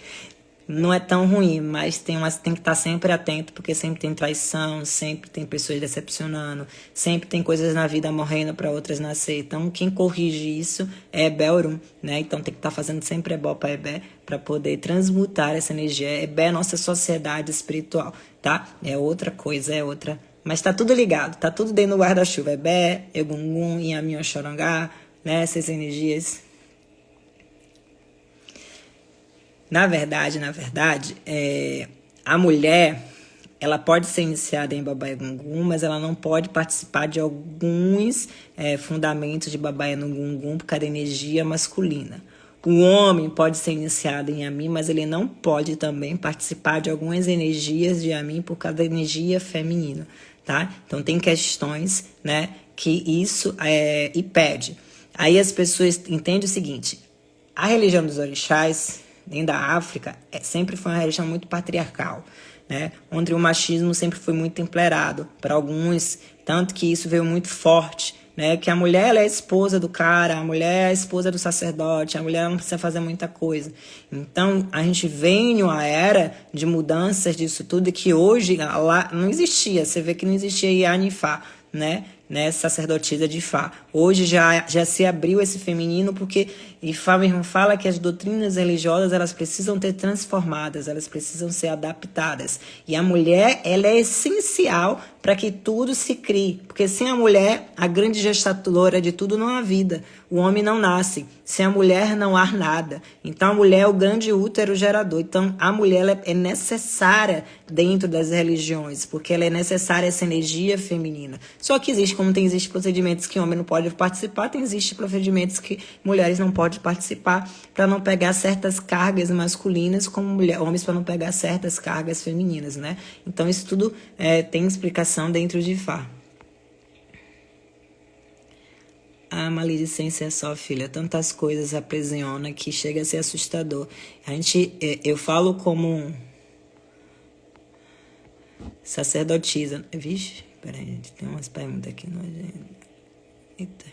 Não é tão ruim, mas tem que estar sempre atento, porque sempre tem traição, sempre tem pessoas decepcionando, sempre tem coisas na vida morrendo para outras nascer. Então, quem corrige isso é Ebé-Orum, né? Então, tem que estar fazendo sempre Ebó para Ebé, para poder transmutar essa energia. Ebé é nossa sociedade espiritual, tá? É outra coisa, é outra... Mas tá tudo ligado, tá tudo dentro do guarda-chuva. Ebé, Egungun, Inhamin Oxorongá, né? Essas energias... Na verdade, a mulher, ela pode ser iniciada em Baba Egungun, mas ela não pode participar de alguns fundamentos de Baba Egungun por causa da energia masculina. O homem pode ser iniciado em Yamin, mas ele não pode também participar de algumas energias de Yamin por causa da energia feminina, tá? Então, tem questões, né, que isso impede. Aí as pessoas entendem o seguinte, a religião dos orixás... dentro da África, sempre foi uma religião muito patriarcal, né? Onde o machismo sempre foi muito temperado para alguns, tanto que isso veio muito forte, né? Que a mulher ela é a esposa do cara, a mulher é a esposa do sacerdote, a mulher não precisa fazer muita coisa. Então, a gente vem em uma era de mudanças disso tudo que hoje lá não existia. Você vê que não existia Yanifá, né? Sacerdotisa de Ifá. Hoje já se abriu esse feminino, porque Ifá mesmo fala que as doutrinas religiosas elas precisam ter transformadas, elas precisam ser adaptadas. E a mulher ela é essencial para que tudo se crie. Porque sem a mulher, a grande gestadora de tudo não há vida. O homem não nasce. Sem a mulher não há nada. Então a mulher é o grande útero gerador. Então a mulher ela é necessária dentro das religiões, porque ela é necessária essa energia feminina. Só que existe, como existem procedimentos que homem não pode participar, existem procedimentos que mulheres não podem participar para não pegar certas cargas masculinas, como homens para não pegar certas cargas femininas, né? Então isso tudo tem explicação dentro de Ifá. A maledicência é só, filha. Tantas coisas aprisiona que chega a ser assustador. Eu falo como sacerdotisa. Vixe, peraí, gente. Tem umas perguntas aqui no agenda. Eita.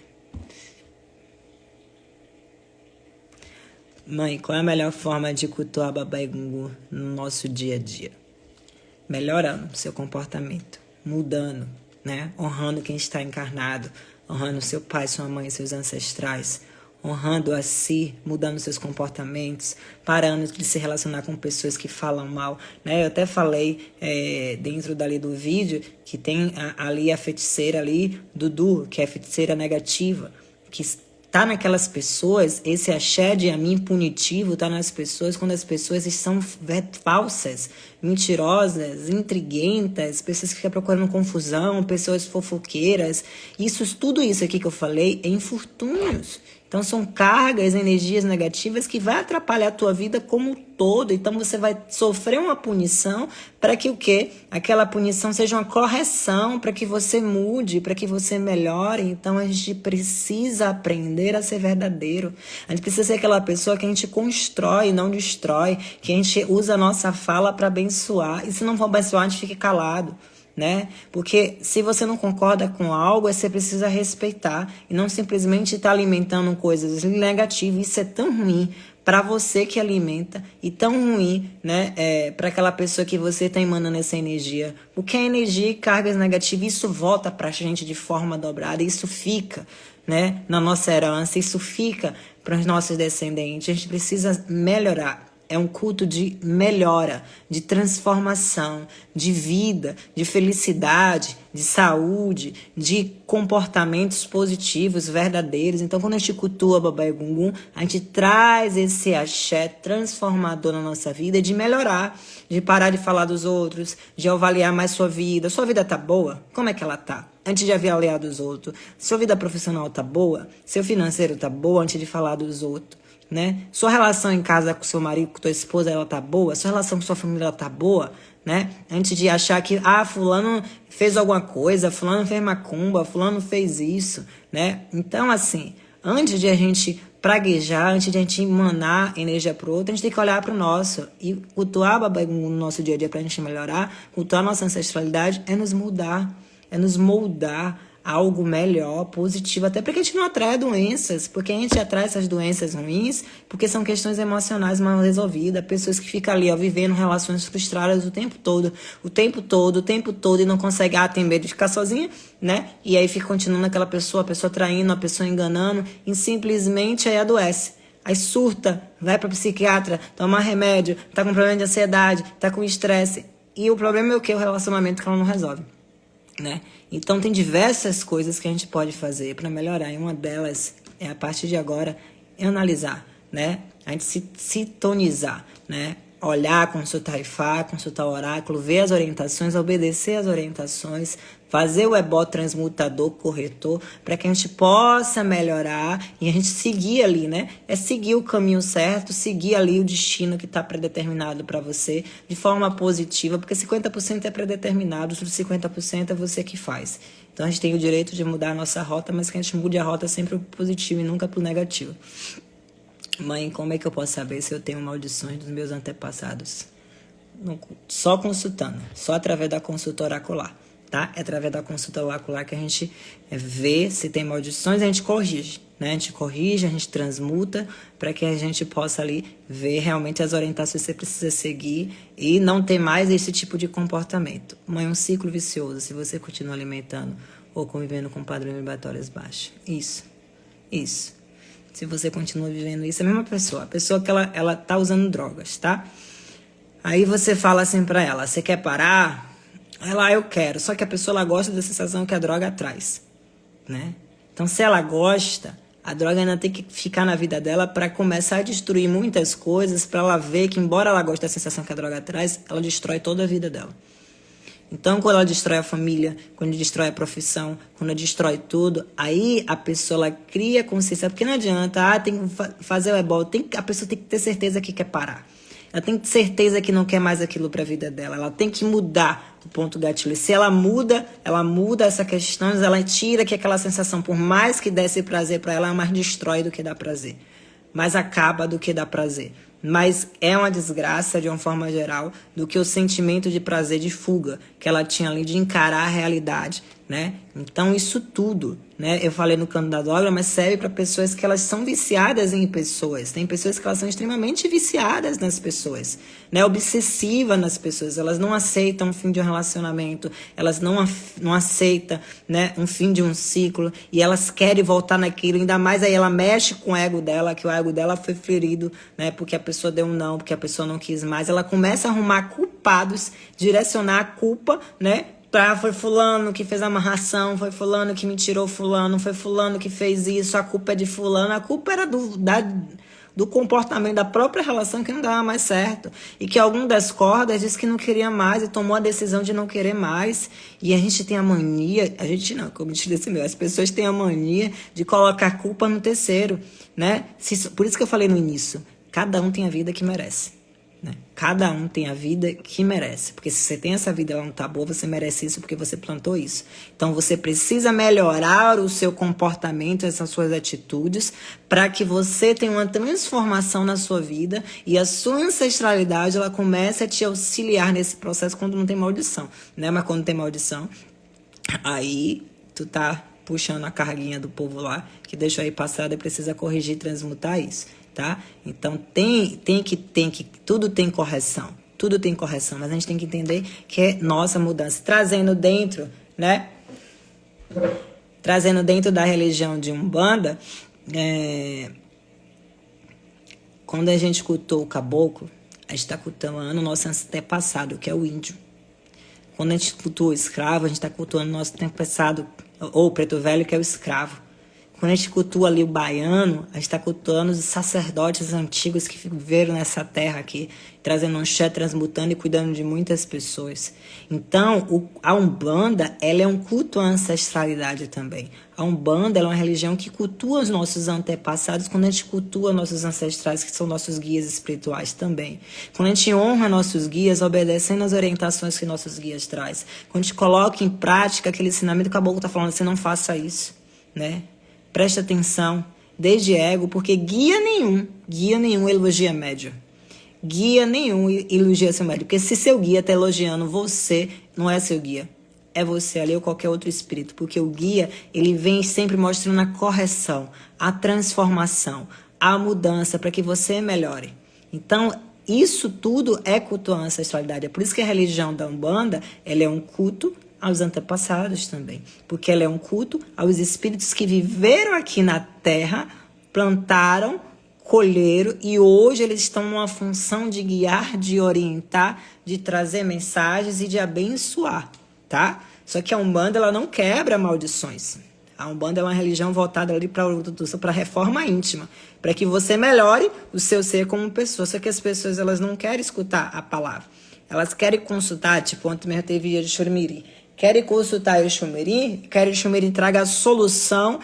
Mãe, qual é a melhor forma de cultuar Baba Gungu no nosso dia a dia? Melhorando seu comportamento, mudando, né? Honrando quem está encarnado, honrando seu pai, sua mãe, seus ancestrais, honrando a si, mudando seus comportamentos, parando de se relacionar com pessoas que falam mal, né? Eu até falei dentro dali do vídeo que tem ali a feiticeira ali, Dudu, que é a feiticeira negativa, que tá naquelas pessoas, esse axé de a mim punitivo tá nas pessoas quando as pessoas são falsas, mentirosas, intriguentas, pessoas que ficam procurando confusão, pessoas fofoqueiras. Tudo isso aqui que eu falei é infortúnios. Então são cargas, energias negativas que vai atrapalhar a tua vida como um todo. Então você vai sofrer uma punição para que o quê? Aquela punição seja uma correção, para que você mude, para que você melhore. Então a gente precisa aprender a ser verdadeiro. A gente precisa ser aquela pessoa que a gente constrói, não destrói, que a gente usa a nossa fala para abençoar. E se não for abençoar, a gente fica calado. Né? Porque se você não concorda com algo, você precisa respeitar e não simplesmente estar alimentando coisas negativas. Isso é tão ruim para você que alimenta e tão ruim, né, para aquela pessoa que você está emanando essa energia. Porque a energia e cargas negativas, isso volta para a gente de forma dobrada, isso fica, né, na nossa herança, isso fica para os nossos descendentes. A gente precisa melhorar. É um culto de melhora, de transformação, de vida, de felicidade, de saúde, de comportamentos positivos, verdadeiros. Então, quando a gente cultua Baba Gungu, a gente traz esse axé transformador na nossa vida de melhorar, de parar de falar dos outros, de avaliar mais sua vida. Sua vida tá boa? Como é que ela tá? Antes de avaliar dos outros. Sua vida profissional tá boa? Seu financeiro tá boa antes de falar dos outros? Né? Sua relação em casa com seu marido, com tua esposa, ela tá boa? Sua relação com sua família, ela tá boa? Né? Antes de achar que, fulano fez alguma coisa, fulano fez macumba, fulano fez isso, né? Então, assim, antes de a gente praguejar, antes de a gente emanar energia pro outro, a gente tem que olhar pro nosso. E cultuar Baba Gungu no nosso dia a dia pra gente melhorar, cultuar nossa ancestralidade, é nos mudar, é nos moldar algo melhor, positivo, até porque a gente não atrai doenças, porque a gente atrai essas doenças ruins, porque são questões emocionais mal resolvidas, pessoas que ficam ali, vivendo relações frustradas o tempo todo, e não conseguem, tem medo de ficar sozinha, né? E aí fica continuando aquela pessoa, a pessoa traindo, a pessoa enganando, e simplesmente aí adoece. Aí surta, vai para psiquiatra, tomar remédio, tá com problema de ansiedade, tá com estresse, e o problema é o quê? O relacionamento que ela não resolve. Né? Então tem diversas coisas que a gente pode fazer para melhorar, e uma delas é, a partir de agora, analisar, né? A gente se sintonizar, né? Olhar, consultar Ifá, consultar o oráculo, ver as orientações, obedecer as orientações, fazer o ebó transmutador, corretor, para que a gente possa melhorar e a gente seguir ali, né? É seguir o caminho certo, seguir ali o destino que está predeterminado para você de forma positiva, porque 50% é predeterminado, os outros 50% é você que faz. Então a gente tem o direito de mudar a nossa rota, mas que a gente mude a rota sempre pro positivo e nunca pro negativo. Mãe, como é que eu posso saber se eu tenho maldições dos meus antepassados? Só consultando, só através da consulta oracular, tá? É através da consulta oracular que a gente vê se tem maldições, a gente corrige, né? A gente corrige, a gente transmuta, para que a gente possa ali ver realmente as orientações que você precisa seguir e não ter mais esse tipo de comportamento. Mãe, um ciclo vicioso, se você continua alimentando ou convivendo com padrões vibratórios baixos. Isso. Se você continua vivendo isso, é a mesma pessoa. A pessoa que ela tá usando drogas, tá? Aí você fala assim pra ela, você quer parar? Aí lá eu quero. Só que a pessoa ela gosta da sensação que a droga traz, né? Então, se ela gosta, a droga ainda tem que ficar na vida dela para começar a destruir muitas coisas, para ela ver que, embora ela goste da sensação que a droga traz, ela destrói toda a vida dela. Então, quando ela destrói a família, quando destrói a profissão, quando ela destrói tudo, aí a pessoa ela cria consciência. Porque não adianta, tem que fazer o ebol, a pessoa tem que ter certeza que quer parar. Ela tem que ter certeza que não quer mais aquilo para a vida dela. Ela tem que mudar o ponto gatilho. Se ela muda essa questão, ela tira que aquela sensação, por mais que desse prazer para ela, mais destrói do que dá prazer. Mais acaba do que dá prazer. Mas é uma desgraça, de uma forma geral, do que o sentimento de prazer de fuga que ela tinha ali de encarar a realidade, né? Então, isso tudo, né? Eu falei no canto da droga, mas serve para pessoas que elas são viciadas em pessoas. Tem pessoas que elas são extremamente viciadas nas pessoas, né? Obsessivas nas pessoas. Elas não aceitam o fim de um relacionamento, elas não aceitam, né, um fim de um ciclo, e elas querem voltar naquilo. Ainda mais aí ela mexe com o ego dela, que o ego dela foi ferido, né? Porque a pessoa deu um não, porque a pessoa não quis mais. Ela começa a arrumar culpados, direcionar a culpa, né? Foi fulano que fez a amarração, foi fulano que me tirou fulano, foi fulano que fez isso, a culpa é de fulano. A culpa era do comportamento da própria relação que não dava mais certo. E que algum das cordas disse que não queria mais e tomou a decisão de não querer mais. E a gente tem a mania, a gente não, como eu disse meu, as pessoas têm a mania de colocar a culpa no terceiro, né? Por isso que eu falei no início, cada um tem a vida que merece. Né? Cada um tem a vida que merece. Porque se você tem essa vida e ela não tá boa, você merece isso porque você plantou isso. Então você precisa melhorar o seu comportamento, essas suas atitudes, para que você tenha uma transformação na sua vida e a sua ancestralidade ela comece a te auxiliar nesse processo quando não tem maldição, né? Mas quando tem maldição, aí tu tá puxando a carguinha do povo lá que deixou aí passada e precisa corrigir e transmutar isso. Tá? Então tudo tem correção, mas a gente tem que entender que é nossa mudança, trazendo dentro, né? Trazendo dentro da religião de Umbanda, quando a gente cultua o caboclo, a gente está cultuando o nosso antepassado, que é o índio. Quando a gente cultua o escravo, a gente está cultuando o nosso antepassado, ou o preto velho, que é o escravo. Quando a gente cultua ali o baiano, a gente está cultuando os sacerdotes antigos que viveram nessa terra aqui, trazendo um axé, transmutando e cuidando de muitas pessoas. Então, a Umbanda, ela é um culto à ancestralidade também. A Umbanda, ela é uma religião que cultua os nossos antepassados, quando a gente cultua nossos ancestrais, que são nossos guias espirituais também. Quando a gente honra nossos guias, obedecendo as orientações que nossos guias trazem. Quando a gente coloca em prática aquele ensinamento que o caboclo está falando, você não faça isso, né? Preste atenção, desde ego, porque guia nenhum elogia médium. Guia nenhum elogia seu médium. Porque se seu guia está elogiando você, não é seu guia. É você ali ou qualquer outro espírito. Porque o guia, ele vem sempre mostrando a correção, a transformação, a mudança para que você melhore. Então, isso tudo é culto à ancestralidade. É por isso que a religião da Umbanda, ela é um culto aos antepassados também, porque ela é um culto aos espíritos que viveram aqui na Terra, plantaram, colheram e hoje eles estão numa função de guiar, de orientar, de trazer mensagens e de abençoar, tá? Só que a Umbanda ela não quebra maldições. A Umbanda é uma religião voltada ali para a reforma íntima, para que você melhore o seu ser como pessoa. Só que as pessoas elas não querem escutar a palavra. Elas querem consultar, tipo, ontem mesmo teve dia de Churumiri. Querem consultar o Xumeri, querem que o Xumeri traga a solução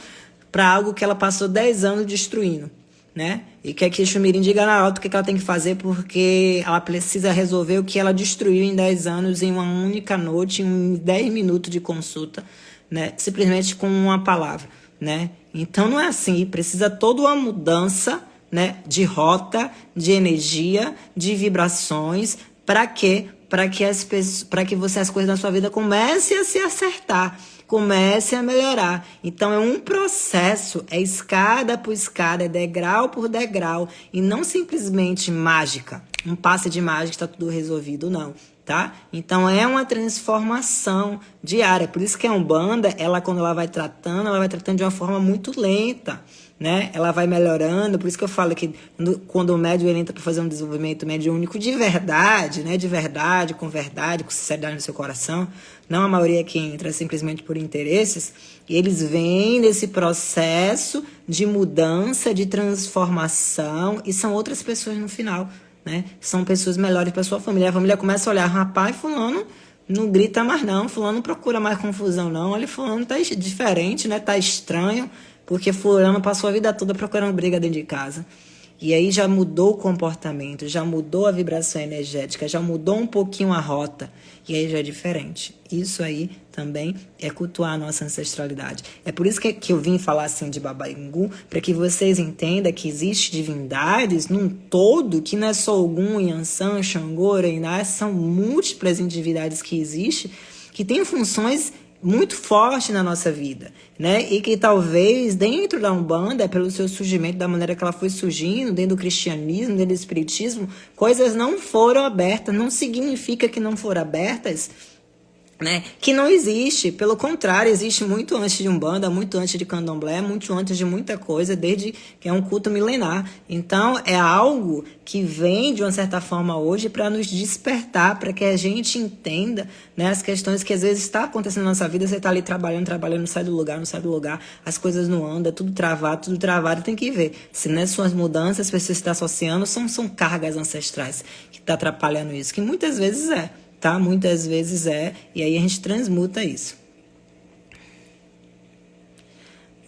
para algo que ela passou 10 anos destruindo, né? E quer que o Xumeri diga na alta o que ela tem que fazer porque ela precisa resolver o que ela destruiu em 10 anos, em uma única noite, em 10 minutos de consulta, né? Simplesmente com uma palavra, né? Então não é assim, precisa toda uma mudança, né? De rota, de energia, de vibrações, para quê? Para que as coisas da sua vida comecem a se acertar, comecem a melhorar. Então é um processo, é escada por escada, é degrau por degrau, e não simplesmente mágica. Um passe de mágica está tudo resolvido, não. tá? Então é uma transformação diária. Por isso que a Umbanda, quando ela vai tratando de uma forma muito lenta, né? Ela vai melhorando. Por isso que eu falo que quando o médium ele entra para fazer um desenvolvimento mediúnico de verdade, né? De verdade, com sinceridade no seu coração, não a maioria que entra simplesmente por interesses, e eles vêm desse processo de mudança, de transformação, e são outras pessoas no final, né? São pessoas melhores para sua família. A família começa a olhar, rapaz, fulano não grita mais não, fulano não procura mais confusão não, olha, fulano tá diferente, né? Tá estranho, porque fulano passou a vida toda procurando briga dentro de casa. E aí já mudou o comportamento, já mudou a vibração energética, já mudou um pouquinho a rota. E aí já é diferente. Isso aí também é cultuar a nossa ancestralidade. É por isso que eu vim falar assim de Baba Yangu, para que vocês entendam que existem divindades num todo, que não é só Ogum, Yansan, Xangô, Oreiná, são múltiplas divindades que existem, que têm funções muito forte na nossa vida, né? E que talvez dentro da Umbanda, pelo seu surgimento, da maneira que ela foi surgindo, dentro do cristianismo, dentro do espiritismo, coisas não foram abertas. Não significa que não foram abertas, né? Que não existe. Pelo contrário, existe muito antes de Umbanda, muito antes de Candomblé, muito antes de muita coisa, desde que é um culto milenar. Então, é algo que vem, de uma certa forma, hoje para nos despertar, para que a gente entenda, né, as questões que às vezes está acontecendo na nossa vida. Você está ali trabalhando, não sai do lugar, as coisas não andam, tudo travado, tem que ver. Se não é suas mudanças, as pessoas estão associando, são cargas ancestrais que estão atrapalhando isso, que muitas vezes é. Tá? Muitas vezes é, e aí a gente transmuta isso.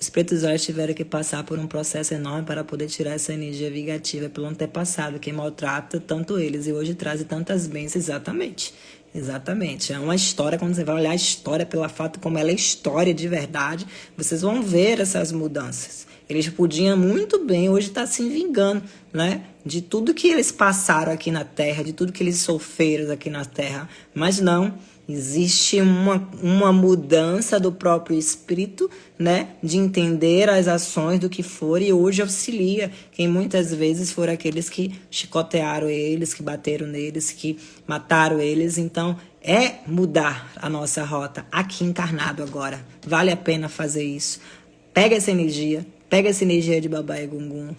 Os pretos olhos tiveram que passar por um processo enorme para poder tirar essa energia vingativa pelo antepassado, que maltrata tanto eles e hoje traz tantas bênçãos. Exatamente. É uma história, quando você vai olhar a história pela fato como ela é história de verdade, vocês vão ver essas mudanças. Eles podiam muito bem hoje estar se vingando, né? De tudo que eles passaram aqui na Terra, de tudo que eles sofreram aqui na Terra. Mas não, existe uma mudança do próprio espírito, né? De entender as ações do que for, e hoje auxilia quem muitas vezes foram aqueles que chicotearam eles, que bateram neles, que mataram eles. Então, é mudar a nossa rota aqui encarnado agora. Vale a pena fazer isso. Pega essa energia de Baba Yangu.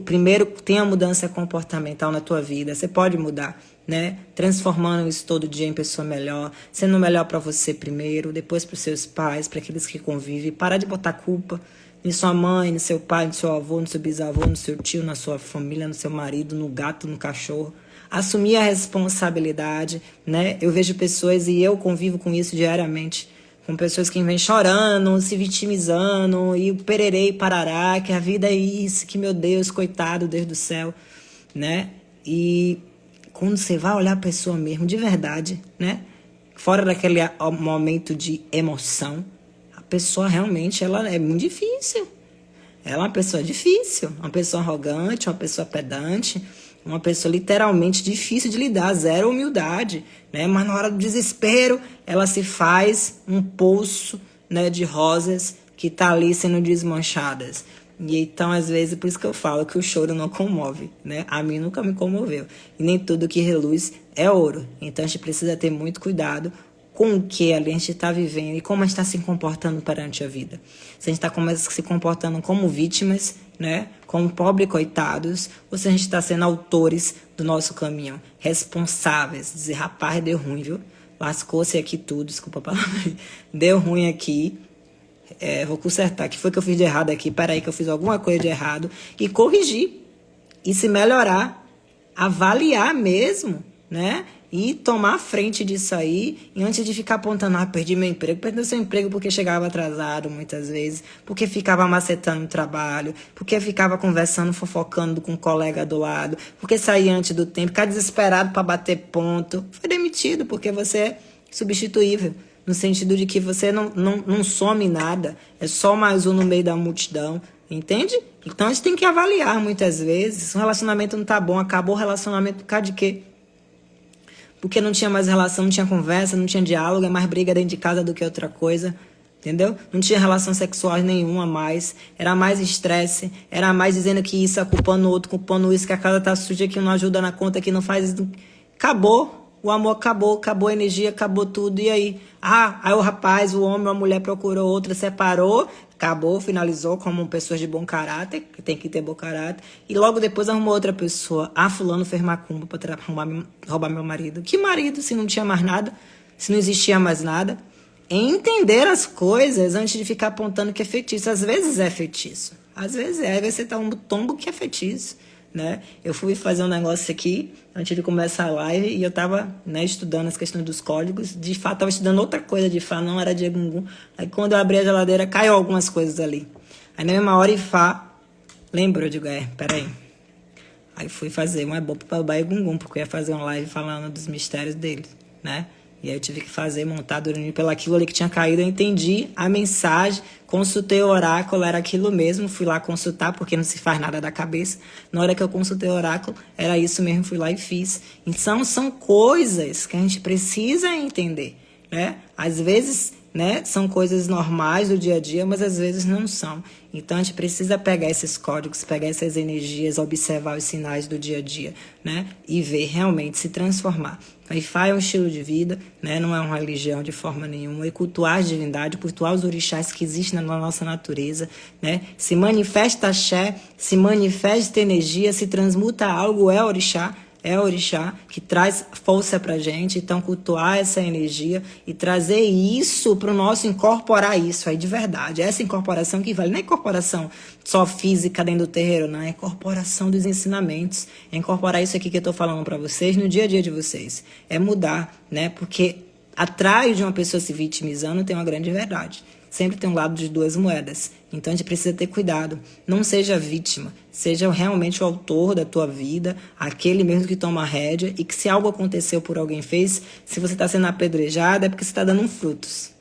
Primeiro, tenha mudança comportamental na tua vida. Você pode mudar, né? Transformando isso todo dia em pessoa melhor, sendo melhor para você primeiro, depois para os seus pais, para aqueles que convivem. Parar de botar culpa em sua mãe, no seu pai, no seu avô, no seu bisavô, no seu tio, na sua família, no seu marido, no gato, no cachorro. Assumir a responsabilidade, né? Eu vejo pessoas, e eu convivo com isso diariamente, com pessoas que vêm chorando, se vitimizando, e o pererê e parará, que a vida é isso, que meu Deus, coitado, Deus do céu, né? E quando você vai olhar a pessoa mesmo, de verdade, né? Fora daquele momento de emoção, a pessoa realmente, ela é muito difícil. Ela é uma pessoa difícil, uma pessoa arrogante, uma pessoa pedante, uma pessoa literalmente difícil de lidar, zero humildade, né? Mas na hora do desespero, ela se faz um poço, né, de rosas que tá ali sendo desmanchadas. E então, às vezes, por isso que eu falo que o choro não comove, né? A mim nunca me comoveu. E nem tudo que reluz é ouro. Então, a gente precisa ter muito cuidado com o que a gente está vivendo e como a gente está se comportando perante a vida. Se a gente está se comportando como vítimas, né, como pobres coitados, ou se a gente está sendo autores do nosso caminho, responsáveis, dizer, rapaz, deu ruim, viu? Lascou-se aqui tudo, desculpa a palavra, deu ruim aqui, vou consertar, o que foi que eu fiz de errado aqui, peraí que eu fiz alguma coisa de errado, e corrigir, e se melhorar, avaliar mesmo, né? E tomar a frente disso aí, e antes de ficar apontando, perdi meu emprego. Perdeu seu emprego porque chegava atrasado muitas vezes, porque ficava macetando o trabalho, porque ficava conversando, fofocando com um colega do lado, porque saía antes do tempo, ficava desesperado para bater ponto. Foi demitido porque você é substituível, no sentido de que você não some nada, é só mais um no meio da multidão, entende? Então a gente tem que avaliar muitas vezes, se o relacionamento não tá bom, acabou o relacionamento por causa de quê? Porque não tinha mais relação, não tinha conversa, não tinha diálogo, é mais briga dentro de casa do que outra coisa, entendeu? Não tinha relação sexual nenhuma mais, era mais estresse, era mais dizendo que isso é culpando o outro, culpando isso, que a casa tá suja, que não ajuda na conta, que não faz... Acabou, O amor acabou, acabou a energia, acabou tudo. E aí? Aí o rapaz, o homem, a mulher procurou outra, separou, acabou, finalizou como pessoas de bom caráter, que tem que ter bom caráter. E logo depois arrumou outra pessoa. Fulano fez macumba pra roubar meu marido. Que marido, se não tinha mais nada? Se não existia mais nada? Entender as coisas antes de ficar apontando que é feitiço. Às vezes é feitiço. Às vezes é. Aí você tá um tombo que é feitiço. Né? Eu fui fazer um negócio aqui antes de começar a live e eu tava, né, estudando as questões dos códigos. De fato, tava estudando outra coisa de Fá, não era de Egungun. Aí quando eu abri a geladeira, caiu algumas coisas ali. Aí na mesma hora Ifá lembrou, eu digo, peraí. Aí fui fazer uma boa para o Egungun, porque eu ia fazer uma live falando dos mistérios dele, né? E aí eu tive que fazer, montar, dormir pelo aquilo ali que tinha caído. Eu entendi a mensagem, consultei o oráculo, era aquilo mesmo. Fui lá consultar, porque não se faz nada da cabeça. Na hora que eu consultei o oráculo, era isso mesmo, fui lá e fiz. Então, são coisas que a gente precisa entender, né? Às vezes, né, são coisas normais do dia a dia, mas às vezes não são. Então, a gente precisa pegar esses códigos, pegar essas energias, observar os sinais do dia a dia, né? E ver realmente se transformar. Ifá é um estilo de vida, né? Não é uma religião de forma nenhuma. E cultuar a divindade, cultuar os orixás que existem na nossa natureza, né? Se manifesta axé, se manifesta energia, se transmuta algo, é orixá que traz força pra gente. Então, cultuar essa energia e trazer isso pro nosso, incorporar isso aí de verdade. Essa incorporação que vale, não é incorporação só física dentro do terreiro, não. É incorporação dos ensinamentos. É incorporar isso aqui que eu tô falando pra vocês no dia a dia de vocês. É mudar, né? Porque atrás de uma pessoa se vitimizando tem uma grande verdade. Sempre tem um lado de duas moedas. Então a gente precisa ter cuidado. Não seja vítima. Seja realmente o autor da tua vida, aquele mesmo que toma a rédea, e que se algo aconteceu por alguém fez, se você está sendo apedrejado é porque você está dando frutos.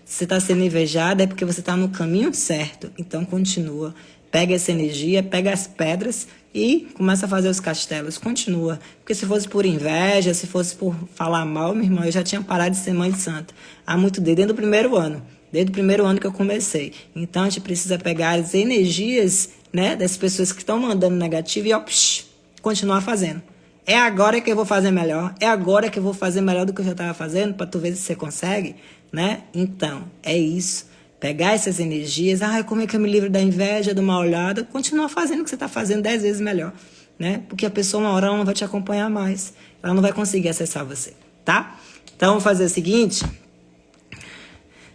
Se você está sendo invejado é porque você está no caminho certo. Então continua. Pega essa energia, pega as pedras e começa a fazer os castelos. Continua. Porque se fosse por inveja, se fosse por falar mal, meu irmão, eu já tinha parado de ser mãe de santa. Há muito tempo, desde o primeiro ano. Desde o primeiro ano que eu comecei. Então, a gente precisa pegar as energias, né, das pessoas que estão mandando negativo e continuar fazendo. É agora que eu vou fazer melhor. É agora que eu vou fazer melhor do que eu já estava fazendo, para tu ver se você consegue, né? Então, é isso. Pegar essas energias. Como é que eu me livro da inveja, do mal olhado? Continua fazendo o que você está fazendo 10 vezes melhor, né? Porque a pessoa, uma hora, ela não vai te acompanhar mais. Ela não vai conseguir acessar você, tá? Então, vamos fazer o seguinte...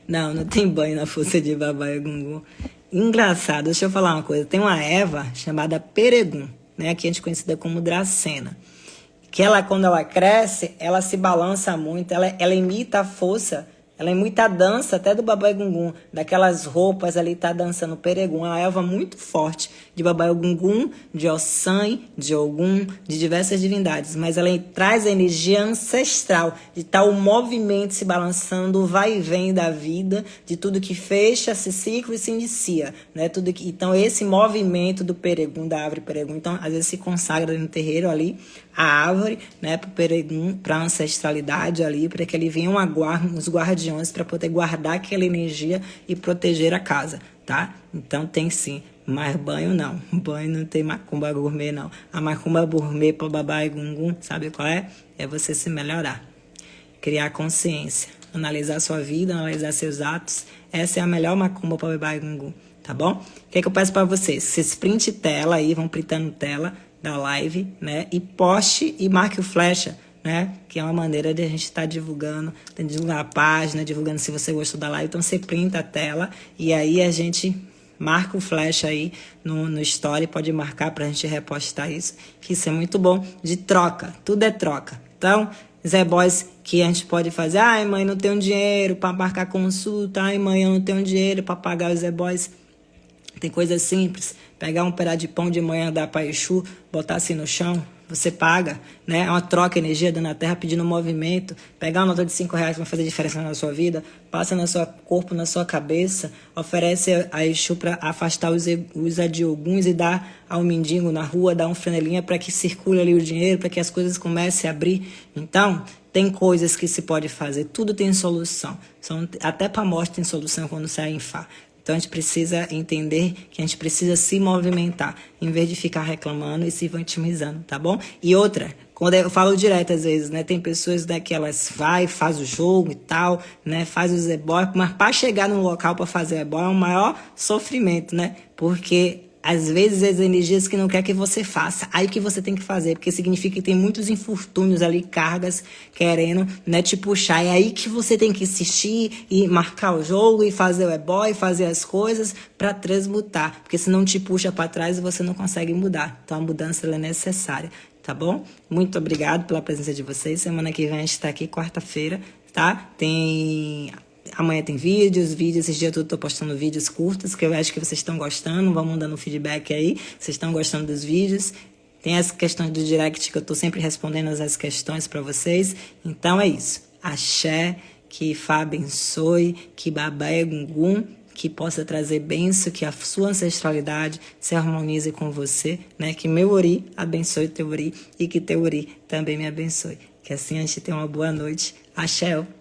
Não tem banho na força de Babá Egungun. Engraçado, deixa eu falar uma coisa. Tem uma Eva chamada Peregum, né? Aqui a gente conhecida como Dracena. Que ela, quando ela cresce, ela se balança muito, ela imita a força, ela imita a dança até do Babá Egungun, daquelas roupas ali, tá dançando Peregum. É uma Eva muito forte de Babá Egungun, de Ossan, de Ogum, de diversas divindades. Mas ela traz a energia ancestral, de tal movimento se balançando, o vai e vem da vida, de tudo que fecha, se cicla e se inicia, né? Então, esse movimento do Peregum, da árvore Peregum, então, às vezes se consagra no terreiro ali, a árvore, né, para o Peregum, para a ancestralidade ali, para que ele venha os guardiões para poder guardar aquela energia e proteger a casa, tá? Então tem sim, mas banho não. Banho não tem macumba gourmet, não. A macumba gourmet para Babá Egungun, sabe qual é? É você se melhorar, criar consciência, analisar sua vida, analisar seus atos. Essa é a melhor macumba para Babá Egungun, tá bom? O que é que eu peço para vocês? Vocês print tela aí, vão printando tela da live, né? E poste e marque o flecha, né? Que é uma maneira de a gente estar divulgando, divulgar a página, divulgando se você gostou da live. Então, você printa a tela e aí a gente marca o flash aí no story, pode marcar pra gente repostar isso, que isso é muito bom, de troca, tudo é troca. Então, Zé Boys que a gente pode fazer, ai mãe, não tenho dinheiro para marcar consulta, ai mãe, eu não tenho dinheiro para pagar os Zé Boys. Tem coisas simples, pegar um pedaço de pão de manhã, dar para Exu, botar assim no chão, você paga, né? É uma troca de energia dando na terra, pedindo movimento. Pegar uma nota de R$5 vai fazer diferença na sua vida, passa no seu corpo, na sua cabeça, oferece a Exu para afastar os adioguns e dar ao mendigo na rua, dar um franelinha para que circule ali o dinheiro, para que as coisas comecem a abrir. Então, tem coisas que se pode fazer, tudo tem solução. Até para a morte tem solução quando sai em Fá. Então a gente precisa entender que a gente precisa se movimentar, em vez de ficar reclamando e se vitimizando, tá bom? E outra, quando eu falo direto às vezes, né? Tem pessoas, né, que elas faz o jogo e tal, né? Faz os e-boy, mas para chegar no local para fazer e-boy é o maior sofrimento, né? Porque às vezes as energias que não quer que você faça, aí que você tem que fazer, porque significa que tem muitos infortúnios ali, cargas querendo, né, te puxar. É aí que você tem que insistir e marcar o jogo e fazer o e-boy, fazer as coisas para transmutar, porque senão te puxa para trás e você não consegue mudar. Então a mudança ela é necessária, tá bom? Muito obrigado pela presença de vocês. Semana que vem a gente tá aqui quarta-feira, tá? Amanhã tem vídeos, esses dias eu tô postando vídeos curtos, que eu acho que vocês estão gostando, vão mandando feedback aí, vocês estão gostando dos vídeos. Tem as questões do direct que eu tô sempre respondendo as questões para vocês. Então é isso. Axé, que Fá abençoe, que Babá é Gungun, que possa trazer bênção, que a sua ancestralidade se harmonize com você, né? Que meu Ori abençoe teu Ori e que teu Ori também me abençoe. Que assim a gente tenha uma boa noite. Axé.